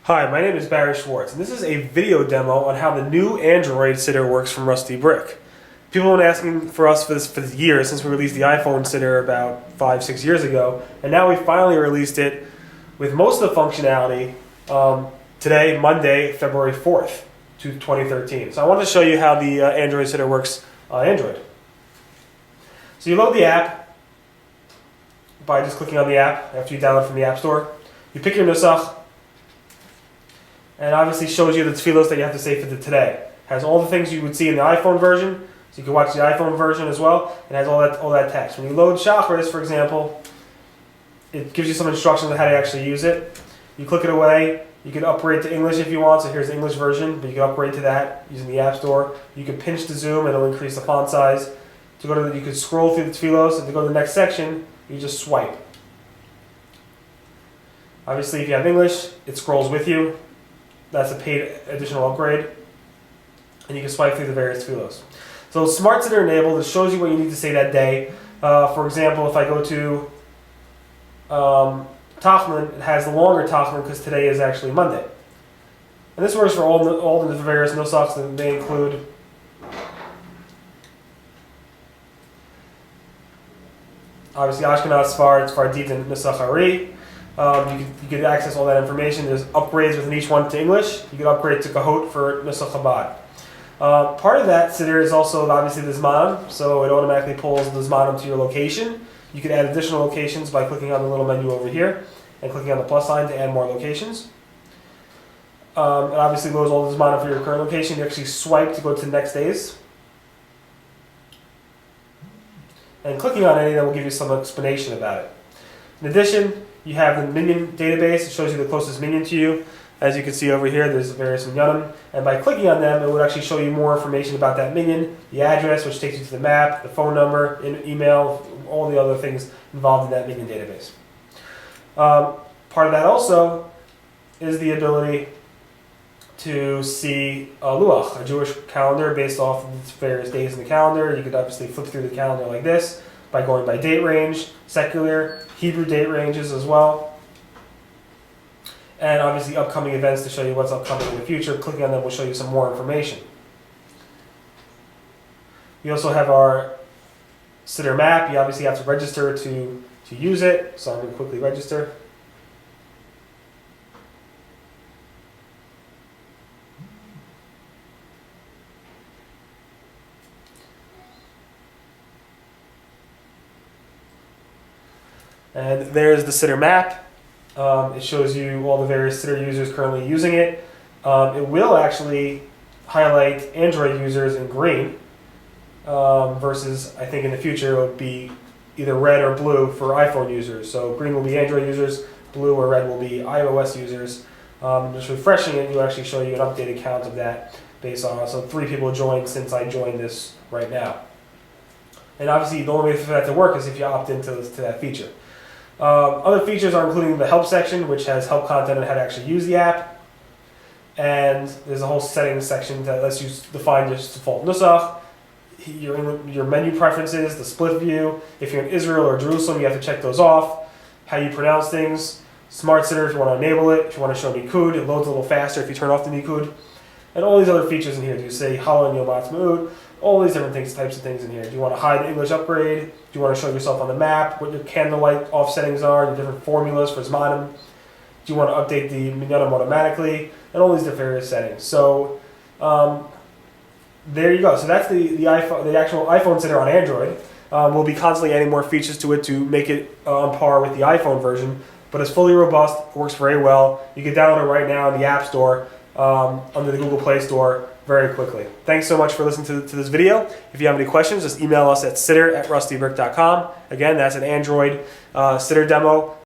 Hi, my name is Barry Schwartz, and this is a video demo on how the new Android Siddur works from RustyBrick. People have been asking for us for this for years, since we released the iPhone Siddur about 5-6 years ago, and now we finally released it with most of the functionality today, Monday, February 4th, 2013. So I wanted to show you how the Android Siddur works on Android. So you load the app by just clicking on the app after you download it from the App Store. You pick your nusach, and obviously shows you the tefillos that you have to say for the today. It has all the things you would see in the iPhone version, so you can watch the iPhone version as well. It has all that text. When you load Shacharis, for example, it gives you some instructions on how to actually use it. You click it away. You can upgrade to English if you want, so here's the English version, but you can upgrade to that using the App Store. You can pinch to zoom, and it'll increase the font size. To go to you can scroll through the tefillos, and to go to the next section, you just swipe. Obviously, if you have English, it scrolls with you. That's a paid additional upgrade. And you can swipe through the various tefillos. So Smart Siddur enabled, it shows you what you need to say that day. For example, if I go to Tachlin, it has the longer Tachlin because today is actually Monday. And this works for all the various nusachs that they include. Obviously, Ashkenaz, Sfard, Sfardit, and Nusach Ari. You can access all that information. There's upgrades within each one to English. You can upgrade to Kahot for Nusach Chabad. Part of that Siddur is also obviously the Zmanim, so it automatically pulls the Zmanim to your location. You can add additional locations by clicking on the little menu over here and clicking on the plus sign to add more locations. It obviously loads all the Zmanim for your current location. You actually swipe to go to the next days. And clicking on any of them will give you some explanation about it. In addition, you have the minion database. It shows you the closest minion to you. As you can see over here, there's various minyanim. And by clicking on them, it would actually show you more information about that minion, the address, which takes you to the map, the phone number, email, all the other things involved in that minion database. Part of that also is the ability to see a luach, a Jewish calendar based off of various days in the calendar. You could obviously flip through the calendar like this by going by date range, secular, Hebrew date ranges as well. And obviously upcoming events to show you what's upcoming in the future. Clicking on them will show you some more information. We also have our Siddur map. You obviously have to register to use it, so I'm going to quickly register. And there's the Siddur map. It shows you all the various Siddur users currently using it. It will actually highlight Android users in green versus, I think in the future, it would be either red or blue for iPhone users. So green will be Android users, blue or red will be iOS users. Just refreshing it, will actually show you an updated count of that based on, so 3 people joined since I joined this right now. And obviously the only way for that to work is if you opt into that feature. Other features are including the help section, which has help content on how to actually use the app. And there's a whole settings section that lets you define your default nusach, your menu preferences, the split view. If you're in Israel or Jerusalem, you have to check those off. How you pronounce things. Smart Siddur if you want to enable it. If you want to show Nikud, it loads a little faster if you turn off the Nikud. And all these other features in here. Do you say Halal and Yom Ha'atzmaut? All these different types of things in here. Do you want to hide the English upgrade? Do you want to show yourself on the map? What your candlelight off settings are? Your different formulas for Zmanim? Do you want to update the minyanim automatically? And all these different various settings. So there you go. So that's the actual iPhone Siddur on Android. We'll be constantly adding more features to it to make it on par with the iPhone version. But it's fully robust. It works very well. You can download it right now in the App Store under the Google Play Store very quickly. Thanks so much for listening to this video. If you have any questions, just email us at siddur@rustybrick.com. Again, that's an Android Siddur demo.